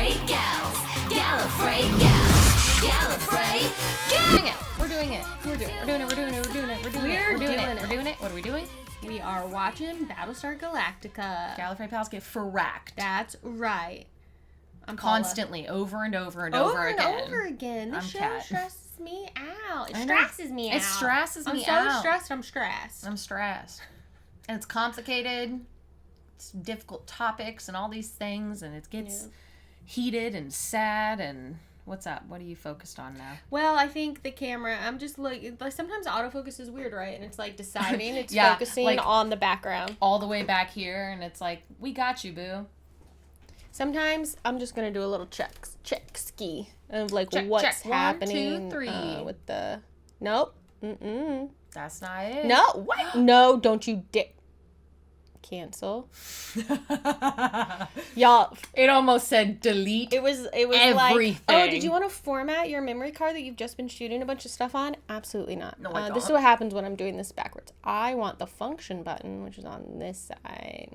Gallifrey gals. Gallifrey gals. Gallifrey. We're doing it. We're doing it. What are we doing? We are watching Battlestar Galactica. Gallifrey pals get fracked. That's right. I'm constantly, over and over and over again. Over and over again. This show stresses me out. It stresses me out. It stresses me out. I'm so stressed. I'm stressed. I'm stressed. And it's complicated. It's difficult topics and all these things, and it gets heated and sad. And what's up? What are you focused on now? Well, I think the camera. I'm just like sometimes autofocus is weird, right? And it's like deciding it's focusing like, on the background all the way back here, and it's like we got you, boo. Sometimes I'm just gonna do a little check ski of like what's happening 1, 2, 3. With the nope. That's not it. No, what? No, don't you dare. Cancel. Y'all, it almost said delete. It was everything. Like, oh, did you want to format your memory card that you've just been shooting a bunch of stuff on? Absolutely not. No, I don't. This is what happens when I'm doing this backwards. I want the function button, which is on this side.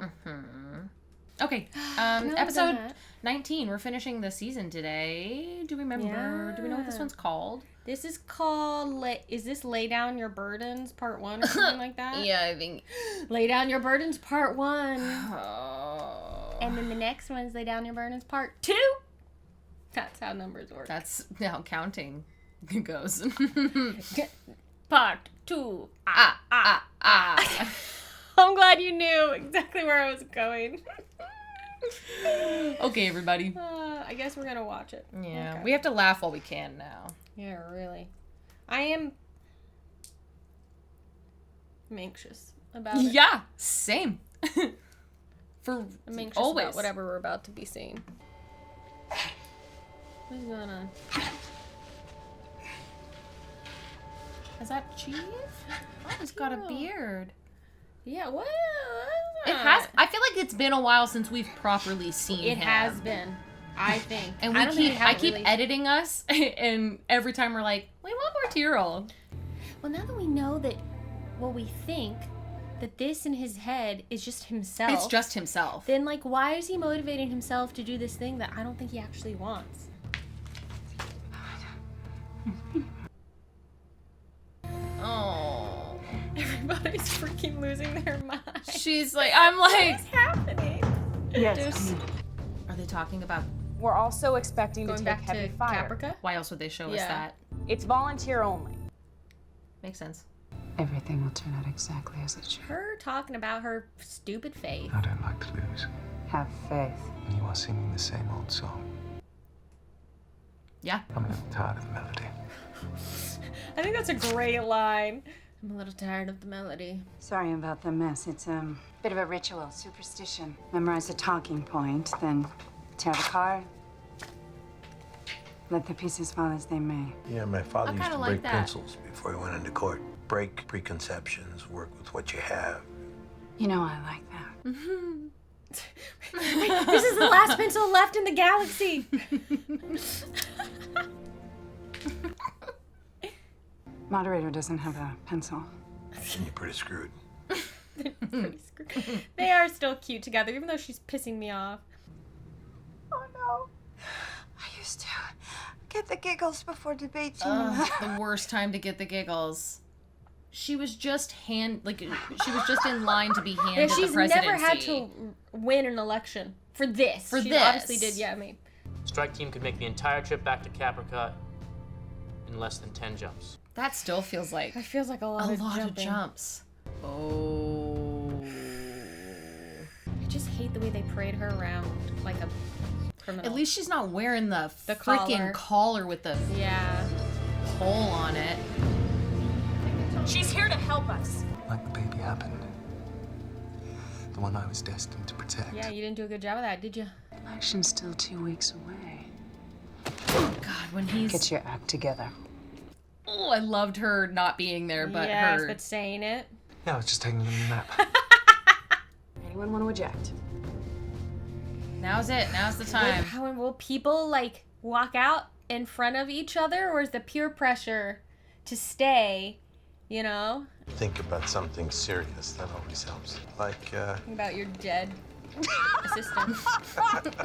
Okay, episode 19. We're finishing the season today. Do we remember? Yeah. Do we know what this one's called? This is called, is this Lay Down Your Burdens Part 1 or something like that? Yeah, I think. Lay Down Your Burdens Part 1. Oh. And then the next one's Lay Down Your Burdens Part 2. That's how numbers work. That's how counting goes. Part 2. I'm glad you knew exactly where I was going. Okay, everybody. I guess we're going to watch it. Yeah, okay. We have to laugh while we can now. Yeah, really. I'm anxious about it. Yeah, same. I'm anxious always. about whatever we're about to be seeing. What's going on? Is that Chief? Oh, he's got a beard. Yeah, what? It has. I feel like it's been a while since we've properly seen him. It has been, I think. And I keep editing us, and every time we're like, we want more Tyrell. Well, now that we know that, we think that this in his head is just himself. It's just himself. Then, like, why is he motivating himself to do this thing that I don't think he actually wants? Oh. Everybody's freaking losing their mind. She's like, I'm like. What's happening? Yes. Are they talking about We're also expecting going to back take heavy to fire. Caprica? why else would they show us that? It's volunteer only. Makes sense. Everything will turn out exactly as it should. Her talking about her stupid faith. I don't like to lose. Have faith. And you are singing the same old song. Yeah. I'm a little tired of the melody. I think that's a great line. I'm a little tired of the melody. Sorry about the mess. It's a bit of a ritual, superstition. Memorize a talking point, then tear the card. Let the pieces fall as they may. Yeah, my father used to like break that. pencils before he went into court. Break preconceptions, work with what you have. You know I like that. Wait, this is the last pencil left in the galaxy. Moderator doesn't have a pencil. And you're pretty screwed. Pretty screwed. They are still cute together, even though she's pissing me off. Oh no. I used to get the giggles before debates. The worst time to get the giggles. She was just she was just in line to be handed the presidency. She's never had to win an election for this. She obviously did, yeah, I mean. Strike team could make the entire trip back to Caprica in less than 10 jumps. That still feels like It feels like a lot of jumps. Oh. I just hate the way they parade her around like a criminal. At least she's not wearing the freaking collar with the hole on it. She's here to help us. Like the baby happened. The one I was destined to protect. Yeah, you didn't do a good job of that, did you? Election's still 2 weeks away. God, when he's... Get your act together. Oh, I loved her not being there, but her... but saying it. Yeah, I was just taking a nap. Anyone want to eject? Now's it. Now's the time. Will people, like, walk out in front of each other? Or is the peer pressure to stay, you know? Think about something serious. That always helps. Like, Think about your dead assistant.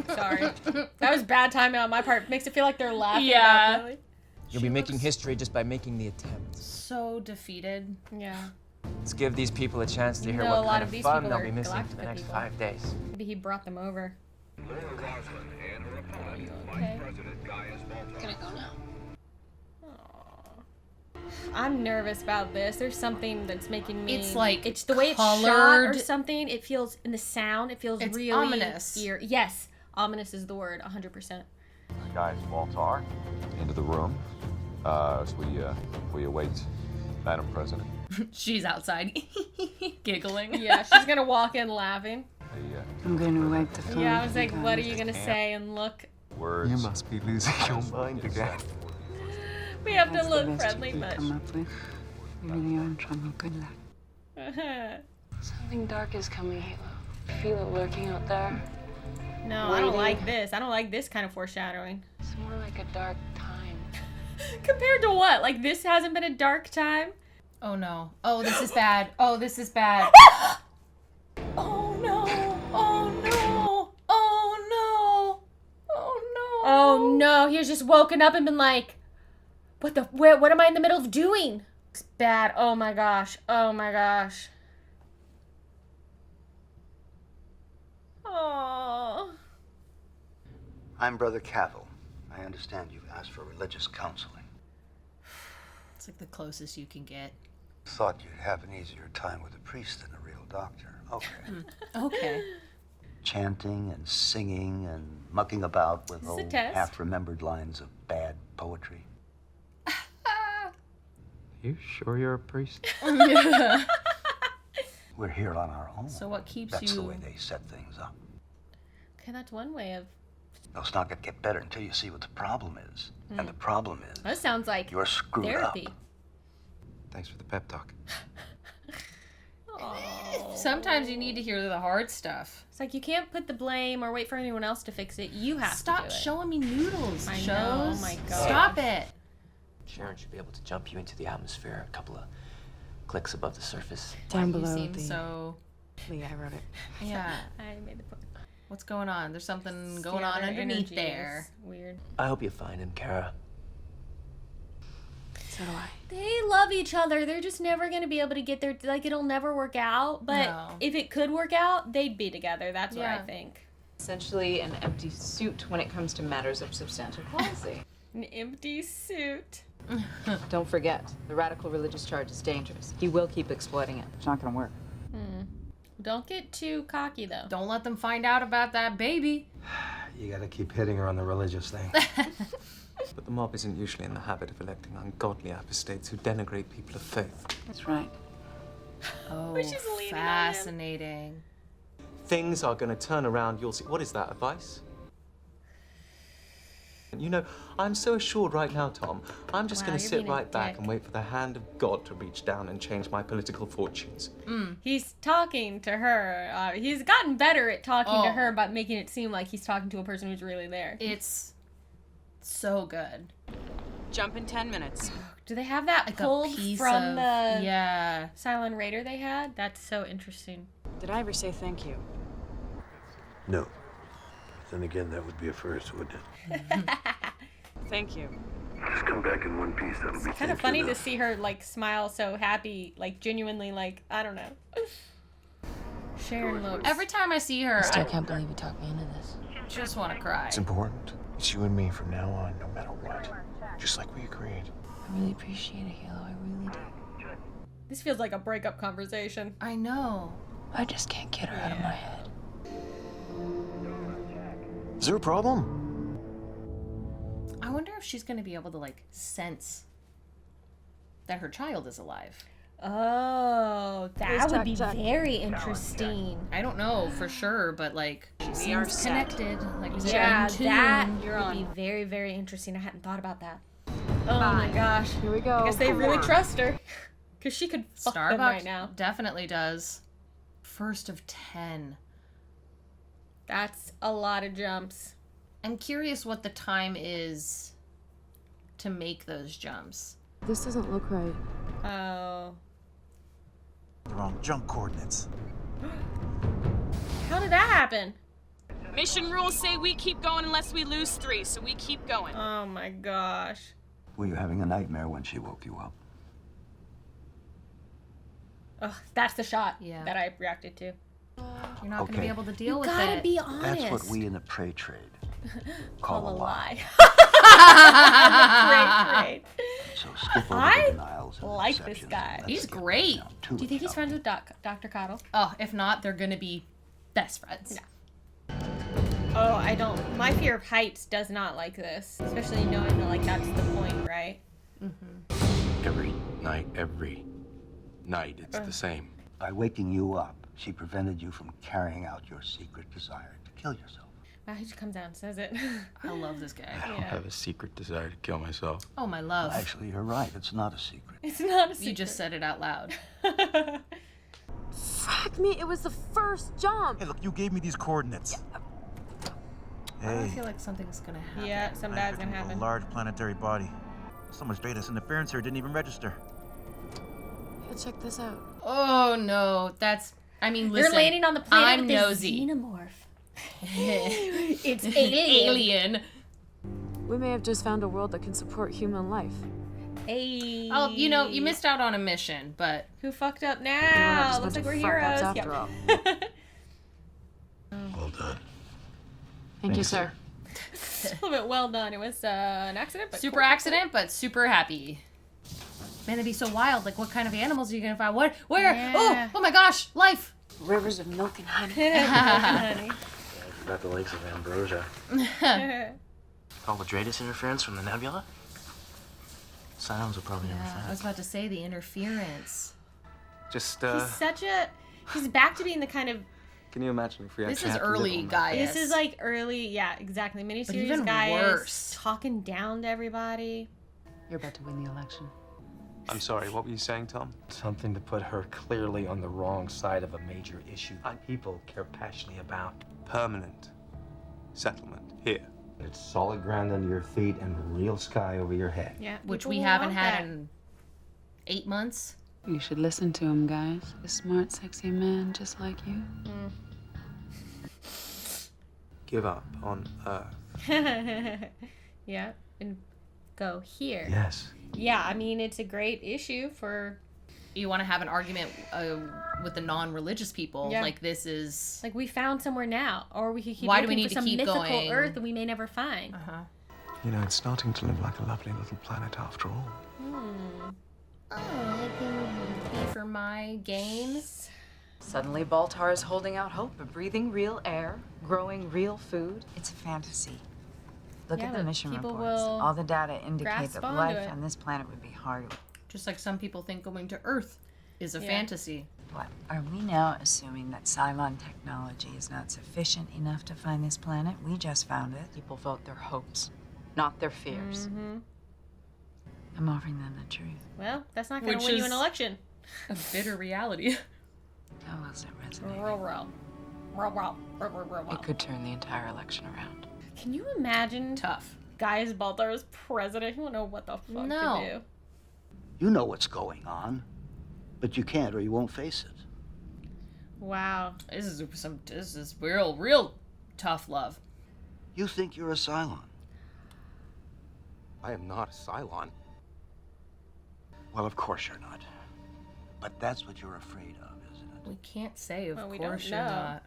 Sorry. That was bad timing on my part. Makes it feel like they're laughing Yeah. about Lily. You'll be making history just by making the attempt. So defeated. Yeah. Let's give these people a chance to You hear know what a lot kind of of these fun people they'll are be missing for the Galactica next people. 5 days. Maybe he brought them over. Okay. Can I go now? I'm nervous about this. There's something that's making me. It's like it's the way it's shot or colored. something. It feels in the sound. It feels It's really ominous. Yes, ominous is the word. 100%. Guys, Waltar, into the room as we await Madam President. She's outside giggling. Yeah, she's gonna walk in laughing. I'm gonna wipe the phone. Yeah, I was like, from what are guys. you gonna say? And look, Words. You must be losing your mind again. we have That's to the look best friendly, you can but. come up with. You really are in trouble. Good luck. Something dark is coming, Halo. Feel it lurking out there. No, I don't like this. I don't like this kind of foreshadowing. It's more like a dark time. Compared to what? Like this hasn't been a dark time? Oh no. Oh, this is bad. Oh, this is bad. Oh no. Oh no. Oh no. Oh no. Oh no, he has just woken up and been like, what am I in the middle of doing? It's bad. Oh my gosh. Oh my gosh. Oh. I'm Brother Cavill. I understand you've asked for religious counseling. It's like the closest you can get. Thought you'd have an easier time with a priest than a real doctor. Okay. Okay. Chanting and singing and mucking about with Is this a old test? half-remembered lines of bad poetry. You sure you're a priest? We're here on our own. So what keeps That's the you? way they set things up. Okay, that's one way of. No, it's not gonna get better until you see what the problem is. And the problem is That sounds like you're screwed therapy. up. Thanks for the pep talk. Oh. Sometimes you need to hear the hard stuff. It's like you can't put the blame or wait for anyone else to fix it. You have to Stop do it. showing me noodles. I shows. know, oh my God. Stop it. Sharon should be able to jump you into the atmosphere a couple of clicks above the surface. Down You below seem the. so. Lee, I wrote it. Yeah. I made the point. What's going on? There's something going Yeah, on their underneath energy there. is Weird. I hope you find him, Kara. So do I. They love each other. They're just never gonna be able to get their like. It'll never work out. But No. if it could work out, they'd be together. That's what I Yeah. think. Essentially an empty suit when it comes to matters of substantial policy. An empty suit. Don't forget, the radical religious charge is dangerous. He will keep exploiting it. It's not gonna work. Don't get too cocky though. Don't let them find out about that baby. You gotta keep hitting her on the religious thing. But the mob isn't usually in the habit of electing ungodly apostates who denigrate people of faith. That's right. Oh, she's leaning on him. fascinating. Things are going to turn around. You'll see. What is that, advice? You know, I'm so assured right now, Tom. I'm just Wow, going to you're sit being a right back dick. and wait for the hand of God to reach down and change my political fortunes. He's talking to her. He's gotten better at talking to Oh. her, but making it seem like he's talking to a person who's really there. It's so good. Jump in 10 minutes. Do they have that Like pulled a piece from of the yeah. Silent Raider they had? That's so interesting. Did I ever say thank you? No. Then again, that would be a first, wouldn't it? Thank you. Just come back in one piece. That'll be Kind of funny to see her like smile so happy, like genuinely, like I don't know. Sharon looks. Every time I see her, Still I can't believe you talked me into this. just want to cry. It's important. It's you and me from now on, no matter what. Just like we agreed. I really appreciate it, Halo. I really do. This feels like a breakup conversation. I know. I just can't get her out of my head. Is there a problem? I wonder if she's going to be able to like sense that her child is alive. Oh, that would be very interesting. I don't know for sure, but like she seems connected. Like Yeah, in tune. that would be very, very interesting. I hadn't thought about that. Oh my gosh. Here we go. I guess they really trust her. Because she could fuck them Starbucks right now. definitely does. First of 10. That's a lot of jumps. I'm curious what the time is to make those jumps. This doesn't look right. Oh. The wrong jump coordinates. How did that happen? Mission rules say we keep going unless we lose 3, so we keep going. Oh my gosh. Were you having a nightmare when she woke you up? Ugh, that's the shot Yeah. that I reacted to. You're not going to Okay. be able to deal with it. You gotta be honest. That's what we in the prey trade Call a lie. Great. So skip over I the denials and like this deceptions guy. and He's let's get great. down to Do you it, think he's shall friends with Dr. Cottle? Oh, if not, they're going to be best friends. No. Oh, I don't. My fear of heights does not like this, especially knowing that like that's the point, right? Every night, it's the same. By waking you up, she prevented you from carrying out your secret desire to kill yourself. Wow, he just comes out and says it. I love this guy. I don't have a secret desire to kill myself. Oh, my love. Actually, you're right. It's not a secret. It's not a secret. You just said it out loud. Fuck me, it was the first jump. Hey, look, you gave me these coordinates. I feel like something's going to happen. Yeah, some bad's gonna A happen. large planetary body. So much data interference here, it didn't even register. Here, check this out. Oh, no. That's... I mean, listen. You're landing on the planet I'm with this nosy. xenomorph. It's alien. We may have just found a world that can support human life. Hey. Oh, you know, you missed out on a mission, but... Who fucked up We're now? just Looks like bunch we're of fuck-ups heroes. after all. Well done. Thank you, sir. A little bit well done. It was an accident, but Super cool. accident, but super happy. Man, it'd be so wild. Like, what kind of animals are you gonna find? What? Where? Yeah. Oh my gosh, life. Rivers of milk and honey. Honey. About the lakes of Ambrosia. All the Dratus interference from the nebula? Cylons will probably never Yeah, find I was about to say the interference. Just, He's such a... He's back to being the kind of... can you imagine if we This actually is had to live early, on that? guys. This is like early... Yeah, exactly. But Miniseries even guys worse. talking down to everybody. You're about to win the election. I'm sorry, what were you saying, Tom? Something to put her clearly on the wrong side of a major issue people care passionately about. Permanent settlement here. It's solid ground under your feet and real sky over your head. Yeah. Which people we will haven't want had that. in 8 months. You should listen to him, guys. A smart, sexy man just like you. Give up on Earth. Yeah, and go here. Yes. Yeah, I mean, it's a great issue for... You want to have an argument with the non-religious people. Yeah. Like, this is... Like, we found somewhere now. Or we could keep Why do we looking need for to some keep mythical going? Earth that we may never find. You know, it's starting to look like a lovely little planet after all. Oh, it can be for my gains. Suddenly, Baltar is holding out hope of breathing real air, growing real food. It's a fantasy. Look Yeah, at the but mission people reports. will All the data indicate grasp that onto life it. on this planet would be hard. Just like some people think going to Earth is a Yeah. fantasy. What? Are we now assuming that Cylon technology is not sufficient enough to find this planet? We just found it. People vote their hopes, not their fears. I'm offering them the truth. Well, that's not going Which to win you is- an election. A bitter reality. How else it resonate? It could turn the entire election around. Can you imagine Tough. Gaius Baltar as president? He won't know what the fuck No. to do. You know what's going on, but you can't or you won't face it. Wow. This is real tough love. You think you're a Cylon. I am not a Cylon. Well, of course you're not. But that's what you're afraid of, isn't it? We can't say, of Well, we don't course you're know. not.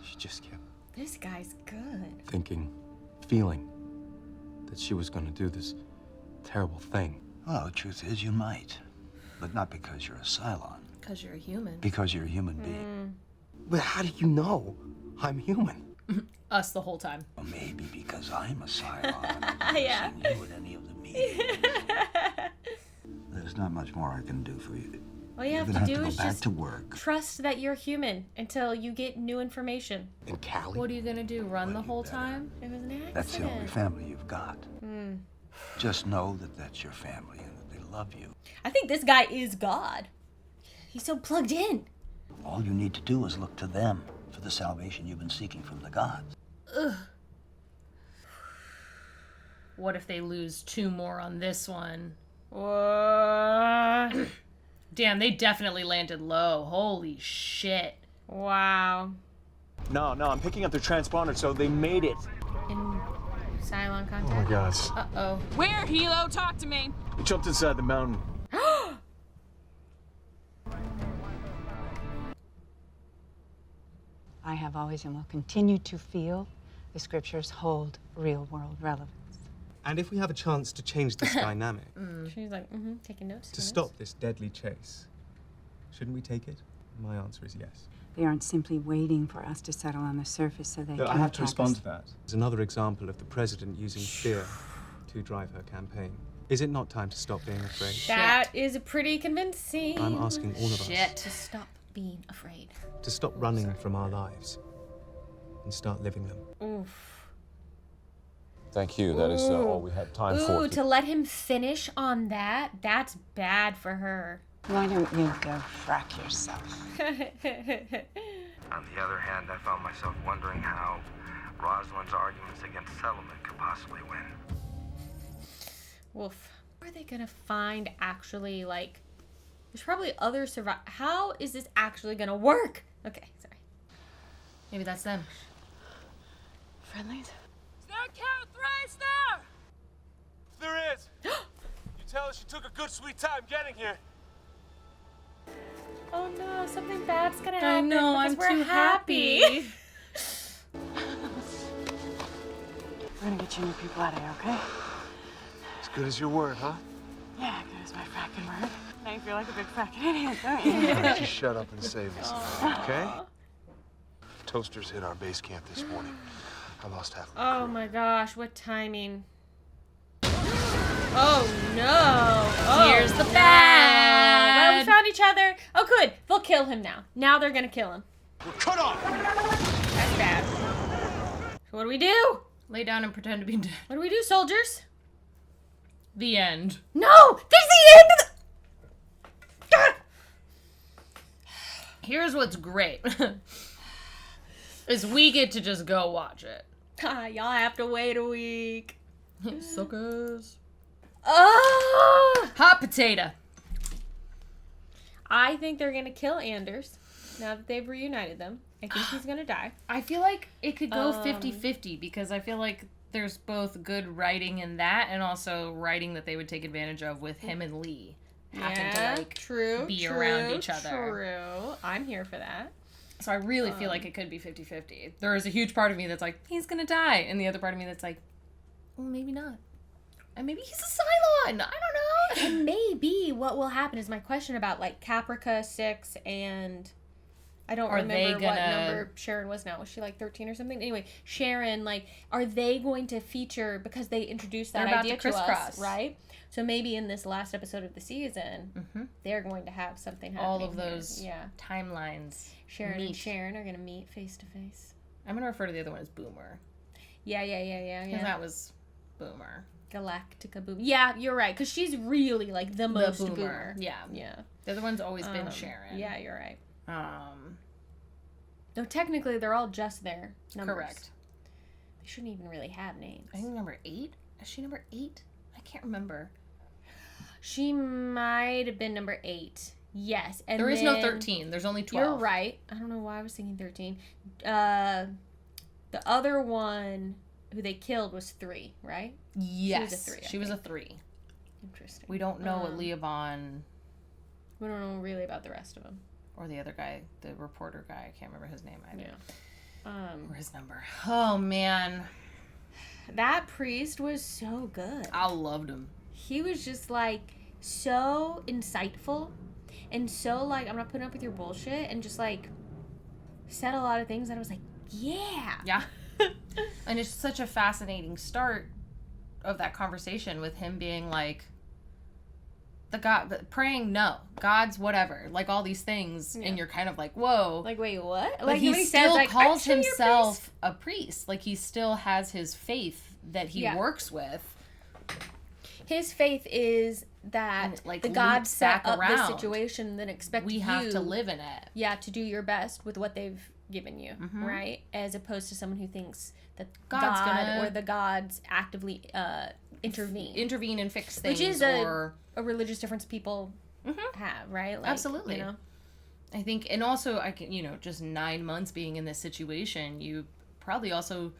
She just kept This guy's good. thinking, feeling that she was going to do this terrible thing. Well, the truth is you might. But not because you're a Cylon. Because you're a human. Because you're a human being. But how do you know I'm human? Us the whole time. Well, maybe because I'm a Cylon. I'm Yeah. using you at any of the meetings. There's not much more I can do for you. All you You're have gonna to have do to is go back just to work. trust that you're human until you get new information. And Callie? What are you gonna do? Run the whole time? It was an accident. That's the only family you've got. Just know that that's your family and that they love you. I think this guy is God. He's so plugged in. All you need to do is look to them for the salvation you've been seeking from the gods. Ugh. What if they lose 2 more on this one? Damn, they definitely landed low. Holy shit. Wow. No, I'm picking up their transponder, so they made it. In Cylon contact. Oh my God. Uh-oh. Where, Hilo? Talk to me. They jumped inside the mountain. I have always and will continue to feel the scriptures hold real-world relevance. And if we have a chance to change this dynamic, She's like, taking notes. to stop this deadly chase, shouldn't we take it? My answer is yes. They aren't simply waiting for us to settle on the surface so they can I have to attack respond us. to that. It's another example of the president using fear to drive her campaign. Is it not time to stop being afraid? That is pretty convincing. I'm asking all of us To stop being afraid. to stop running from our lives and start living them. Oof. Thank you. That is all we have time for. Ooh, to let him finish on that, that's bad for her. Why don't you go frack yourself? On the other hand, I found myself wondering how Rosalind's arguments against settlement could possibly win. Woof. Where are they gonna find actually, like, there's probably other how is this actually gonna work? Okay, sorry. Maybe that's them. Friendlies? Is there a count thrice there? There is. You tell her she took a good sweet time getting here. Oh no, something bad's gonna I happen know, because I'm we're too happy. We're gonna get you new people out of here, okay? As good as your word, huh? Yeah, good as my fracking word. Now you feel like a big fracking idiot, don't you? Just shut up and save us, okay? Toasters hit our base camp this morning. I lost half of my Oh my gosh, what timing. Oh no! Oh, Here's the no. bad. Well, we found each other. Oh good, they'll kill him now. Now they're gonna kill him. We're cut off! That's bad. So what do we do? Lay down and pretend to be dead. What do we do, soldiers? The end. No! This is the end of the... Here's what's great. Is we get to just go watch it. Y'all have to wait a week. Suckers. Oh! Hot potato. I think they're gonna kill Anders now that they've reunited them. I think he's gonna die. I feel like it could go 50-50 because I feel like there's both good writing in that and also writing that they would take advantage of with him and Lee having to like be around each other. True. I'm here for that. So I really feel like it could be 50-50. There is a huge part of me that's like, he's gonna die, and the other part of me that's like, well, maybe not. And maybe he's a Cylon. I don't know. And maybe what will happen is my question about like Caprica 6 and I don't remember what number Sharon was now. Was she like 13 or something? Anyway, Sharon, like, are they going to feature, because they introduced that idea to us, right? So maybe in this last episode of the season, they're going to have something happening. All of those here. timelines. Sharon meet. and Sharon are going to meet face to face. I'm going to refer to the other one as Boomer. Yeah. Because that was Boomer. Galactica Boomer. Yeah, you're right. Because she's really like the most boomer. Yeah. The other one's always been Sharon. Yeah, you're right. Though technically they're all just their numbers. Correct. They shouldn't even really have names. I think number 8. Is she number 8? I can't remember. She might have been number 8. Yes. And there is no 13. There's only 12. You're right. I don't know why I was thinking 13. The other one who they killed was 3, right? Yes. She was a 3. Interesting. We don't know what Leavon... We don't know really about the rest of them. Or the other guy, the reporter guy. I can't remember his name either. Yeah. Or his number. Oh, man. That priest was so good. I loved him. He was just, like, so insightful and so, like, I'm not putting up with your bullshit, and just, like, said a lot of things that I was like, yeah. Yeah. And it's such a fascinating start of that conversation with him being like, the God, praying, no, God's whatever, like all these things, and you're kind of like, whoa. Like, wait, what? But like he still says, calls himself a priest. Like, he still has his faith that he works with. His faith is that like, the God set up around. the situation, then expect we have to live in it. Yeah, to do your best with what they've given you, right? As opposed to someone who thinks that God or the gods actively intervene and fix things, which is a religious difference people have, right? Like, absolutely. You know? I think, and also I can, just 9 months being in this situation, you probably also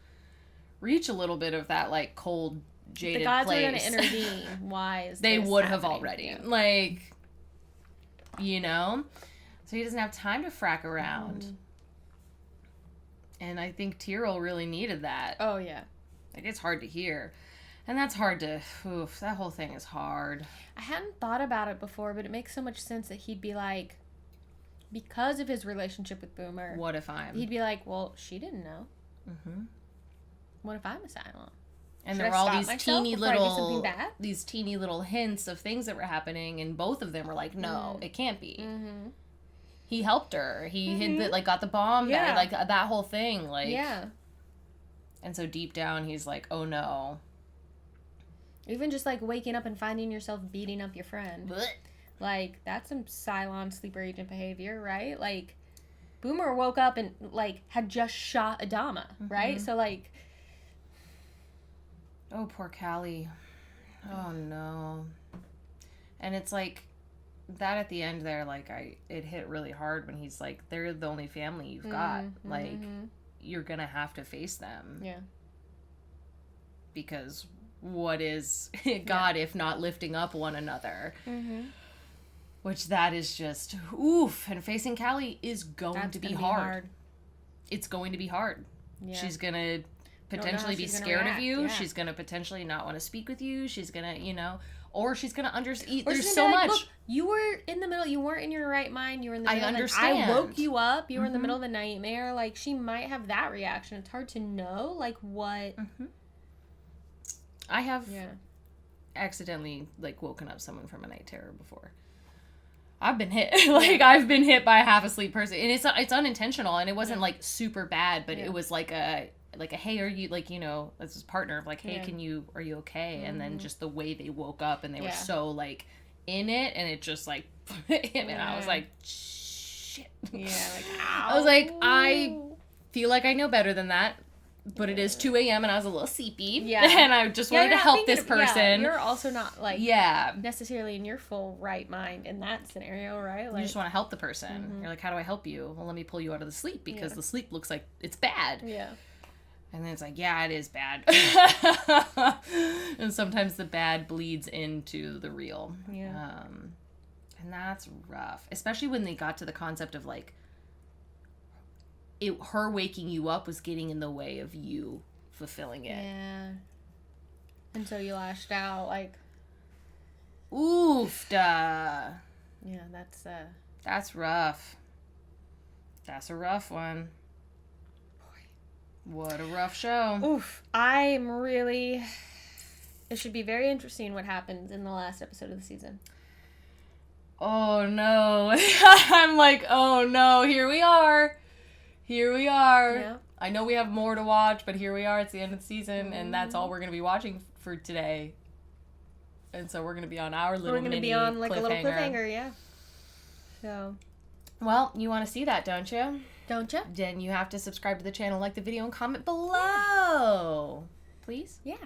reach a little bit of that like cold, jaded the gods place. were going to intervene. Why is they this would happening? have already, so he doesn't have time to frack around. And I think Tyrell really needed that. Oh yeah, like it's hard to hear, and that's hard to. That whole thing is hard. I hadn't thought about it before, but it makes so much sense that he'd be like, because of his relationship with Boomer. What if I'm? He'd be like, well, she didn't know. Mm-hmm. What if I'm a Cylon? And there were all these teeny little hints of things that were happening, and both of them were like, no, it can't be. Mm-hmm. He helped her. He hid got the bomb there, like that whole thing, like. Yeah. And so deep down, he's like, oh no. Even just like waking up and finding yourself beating up your friend. Blech. Like, that's some Cylon sleeper agent behavior, right? Like, Boomer woke up and like had just shot Adama, right? So like. Oh, poor Callie. Oh, no. And it's like, that at the end there, like, it hit really hard when he's like, they're the only family you've got. Like, you're gonna have to face them. Yeah. Because what is God if not lifting up one another? Which that is just, oof. And facing Callie is going to be hard. It's going to be hard. Yeah. She's gonna potentially be scared of you. Yeah. She's gonna potentially not want to speak with you. She's gonna, or she's gonna understand. There's so much. Look, you were in the middle. You weren't in your right mind. You were in the middle. I understand. I woke you up. You were in the middle of the nightmare. Like, she might have that reaction. It's hard to know, like, what. I have accidentally, like, woken up someone from a night terror before. I've been hit. I've been hit by a half asleep person, and it's unintentional, and it wasn't like super bad, but it was like a hey, are you, like, as his partner of like, hey, are you okay? And then just the way they woke up and they were so like in it, and it just like hit me, and I was like, shit. Yeah, like, ow. I was like, I feel like I know better than that, but it is 2 a.m. and I was a little sleepy. Yeah. And I just wanted to help this person. Yeah, you're also not like necessarily in your full right mind in that scenario, right? Like, you just want to help the person. You're like, how do I help you? Well, let me pull you out of the sleep, because the sleep looks like it's bad. Yeah. And then it's like, yeah, it is bad. And sometimes the bad bleeds into the real. Yeah. And that's rough. Especially when they got to the concept of, like, her waking you up was getting in the way of you fulfilling it. Yeah. And so you lashed out, like. Oof, Yeah, that's rough. That's a rough one. What a rough show. Oof. It should be very interesting what happens in the last episode of the season. Oh, no. I'm like, oh, no, here we are. Yeah. I know we have more to watch, but here we are. It's the end of the season, and that's all we're going to be watching for today. And so we're going to be on our little mini cliffhanger. We're going to be on, like, a little cliffhanger, yeah. So. Well, you want to see that, don't you? Don't you? Then you have to subscribe to the channel, like the video, and comment below. Please? Yeah.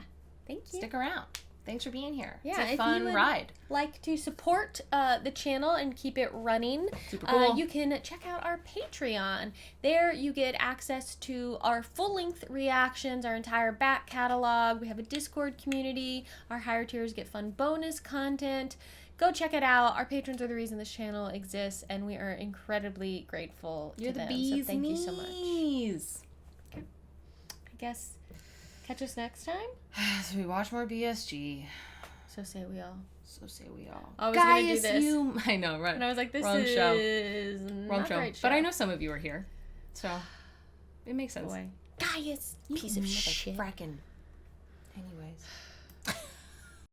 Thank you. Stick around. Thanks for being here. Yeah, it's a fun ride. Like to support the channel and keep it running, super cool. You can check out our Patreon. There you get access to our full-length reactions, our entire back catalog. We have a Discord community. Our higher tiers get fun bonus content. Go check it out. Our patrons are the reason this channel exists, and we are incredibly grateful to them. So thank you so much. Okay. I guess catch us next time. So we watch more BSG. So say we all. I was gonna do this. I know, right? And I was like, this Wrong is show. not Wrong the show. right show. But I know some of you are here, so it makes sense. Boy. Gaius, piece of shit. Frackin'. Anyways.